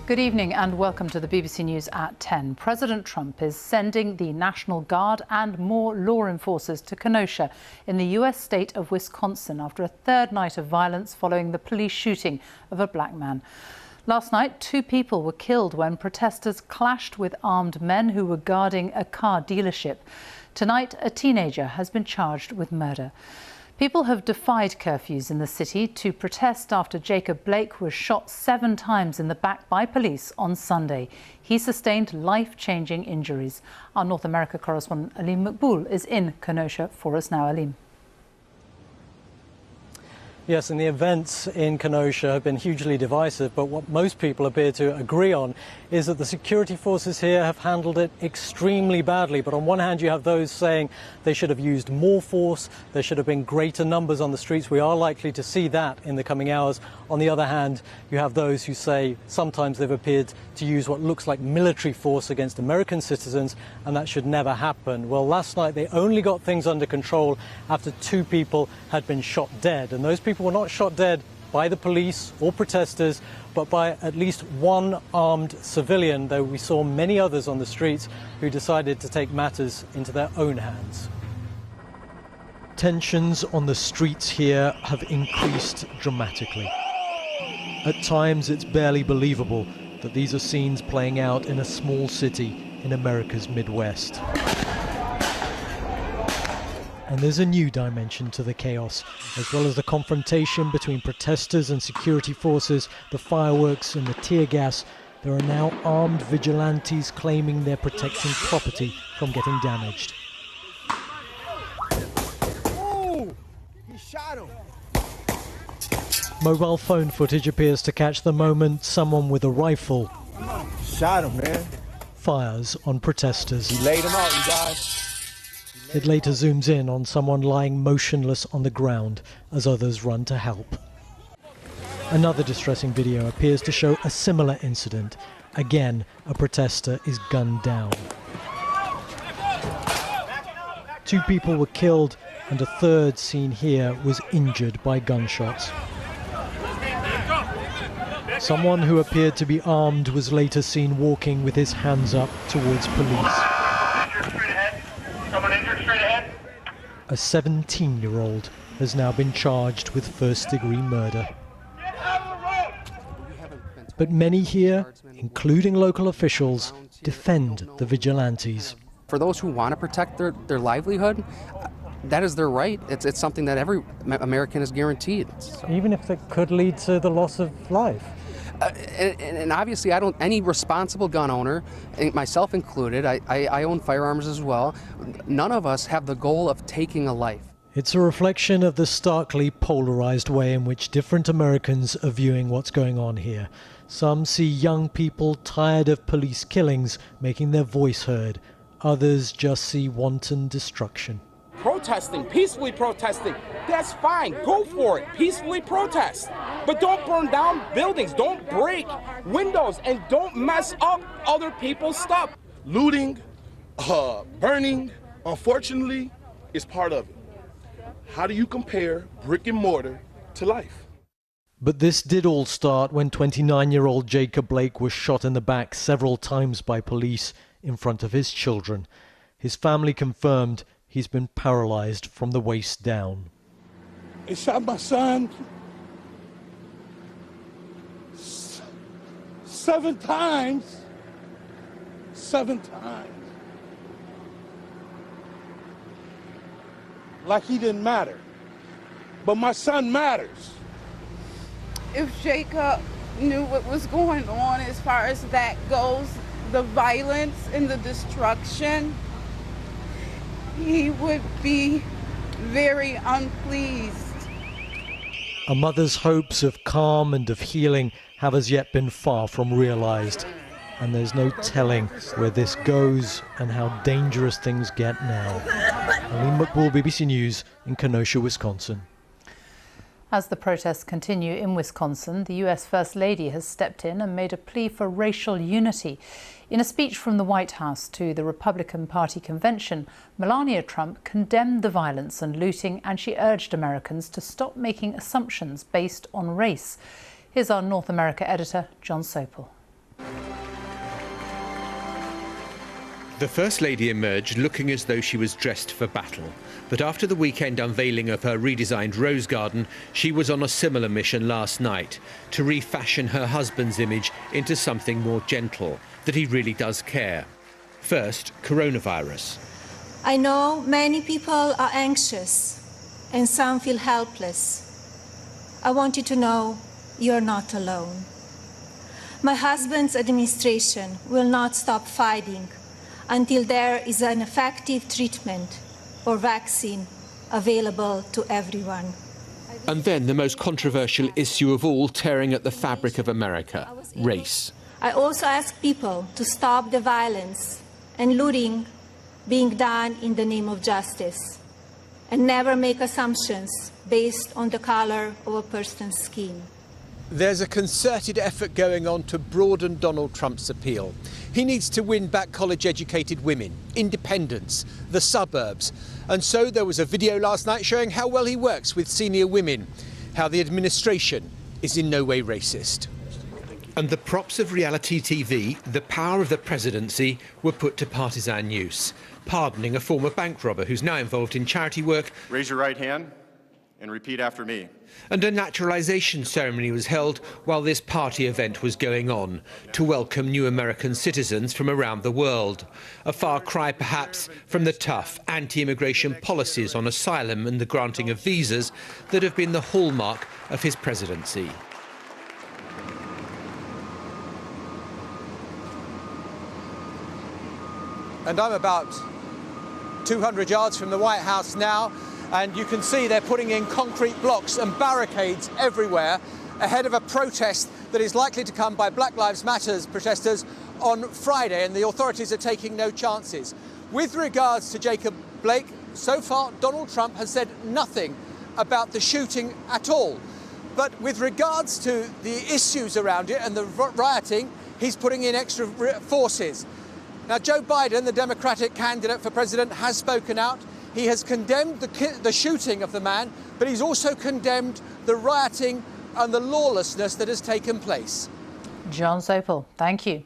Good evening and welcome to the BBC News at 10. President Trump is sending the National Guard and more law enforcers to Kenosha in the US state of Wisconsin after a third night of violence following the police shooting of a black man. Last night, 2 people were killed when protesters clashed with armed men who were guarding a car dealership. Tonight, a teenager has been charged with murder. People have defied curfews in the city to protest after Jacob Blake was shot 7 times in the back by police on Sunday. He sustained life-changing injuries. Our North America correspondent Aleem Maqbool is in Kenosha for us now. Aleem. Yes, and the events in Kenosha have been hugely divisive, but what most people appear to agree on is that the security forces here have handled it extremely badly. But on one hand, you have those saying they should have used more force, there should have been greater numbers on the streets. We are likely to see that in the coming hours. On the other hand, you have those who say sometimes they've appeared to use what looks like military force against American citizens, and that should never happen. Well, last night they only got things under control after 2 people had been shot dead, and those people were not shot dead by the police or protesters, but by at least 1 armed civilian, though we saw many others on the streets who decided to take matters into their own hands. Tensions on the streets here have increased dramatically. At times it's barely believable that these are scenes playing out in a small city in America's Midwest. And there's a new dimension to the chaos, as well as the confrontation between protesters and security forces, the fireworks and the tear gas. There are now armed vigilantes claiming they're protecting property from getting damaged. Oh, he shot him. Mobile phone footage appears to catch the moment someone with a rifle Shot him, man. fires on protesters. He laid him out, you guys. It later zooms in on someone lying motionless on the ground as others run to help. Another distressing video appears to show a similar incident. Again, a protester is gunned down. 2 people were killed and a third seen here was injured by gunshots. Someone who appeared to be armed was later seen walking with his hands up towards police. A 17-year-old has now been charged with first-degree murder. But many here, including local officials, defend the vigilantes. For those who want to protect their livelihood, that is their right. It's something that every American is guaranteed. So. Even if it could lead to the loss of life. And obviously, any responsible gun owner, myself included, I own firearms as well, none of us have the goal of taking a life. It's a reflection of the starkly polarized way in which different Americans are viewing what's going on here. Some see young people tired of police killings making their voice heard. Others just see wanton destruction. Protesting, peacefully protesting, that's fine. Go for it. Peacefully protest. But don't burn down buildings. Don't break windows and don't mess up other people's stuff. Looting, burning, unfortunately, is part of it. How do you compare brick and mortar to life? But this did all start when 29-year-old Jacob Blake was shot in the back several times by police in front of his children. His family confirmed he's been paralyzed from the waist down. They shot my son 7 times. 7 times. Like he didn't matter. But my son matters. If Jacob knew what was going on as far as that goes, the violence and the destruction, he would be very unpleased. A mother's hopes of calm and of healing have as yet been far from realized. And there's no telling where this goes and how dangerous things get now. Aleem Maqbool, BBC News in Kenosha, Wisconsin. As the protests continue in Wisconsin, the US First Lady has stepped in and made a plea for racial unity. In a speech from the White House to the Republican Party convention, Melania Trump condemned the violence and looting, and she urged Americans to stop making assumptions based on race. Here's our North America editor, John Sopel. The First Lady emerged looking as though she was dressed for battle. But after the weekend unveiling of her redesigned rose garden, she was on a similar mission last night, to refashion her husband's image into something more gentle, that he really does care. First, coronavirus. I know many people are anxious and some feel helpless. I want you to know you're not alone. My husband's administration will not stop fighting until there is an effective treatment or vaccine available to everyone. And then the most controversial issue of all, tearing at the fabric of America, race. I also ask people to stop the violence and looting being done in the name of justice, and never make assumptions based on the color of a person's skin. There's a concerted effort going on to broaden Donald Trump's appeal. He needs to win back college-educated women, independents, the suburbs. And so there was a video last night showing how well he works with senior women, how the administration is in no way racist. And the props of reality TV, the power of the presidency, were put to partisan use, pardoning a former bank robber who's now involved in charity work. Raise your right hand and repeat after me. And a naturalization ceremony was held while this party event was going on, to welcome new American citizens from around the world. A far cry, perhaps, from the tough anti-immigration policies on asylum and the granting of visas that have been the hallmark of his presidency. And I'm about 200 yards from the White House now, and you can see they're putting in concrete blocks and barricades everywhere ahead of a protest that is likely to come by Black Lives Matter protesters on Friday, and the authorities are taking no chances. With regards to Jacob Blake, so far Donald Trump has said nothing about the shooting at all. But with regards to the issues around it and the rioting, he's putting in extra forces. Now, Joe Biden, the Democratic candidate for president, has spoken out. He has condemned the shooting of the man, but he's also condemned the rioting and the lawlessness that has taken place. John Sopel, thank you.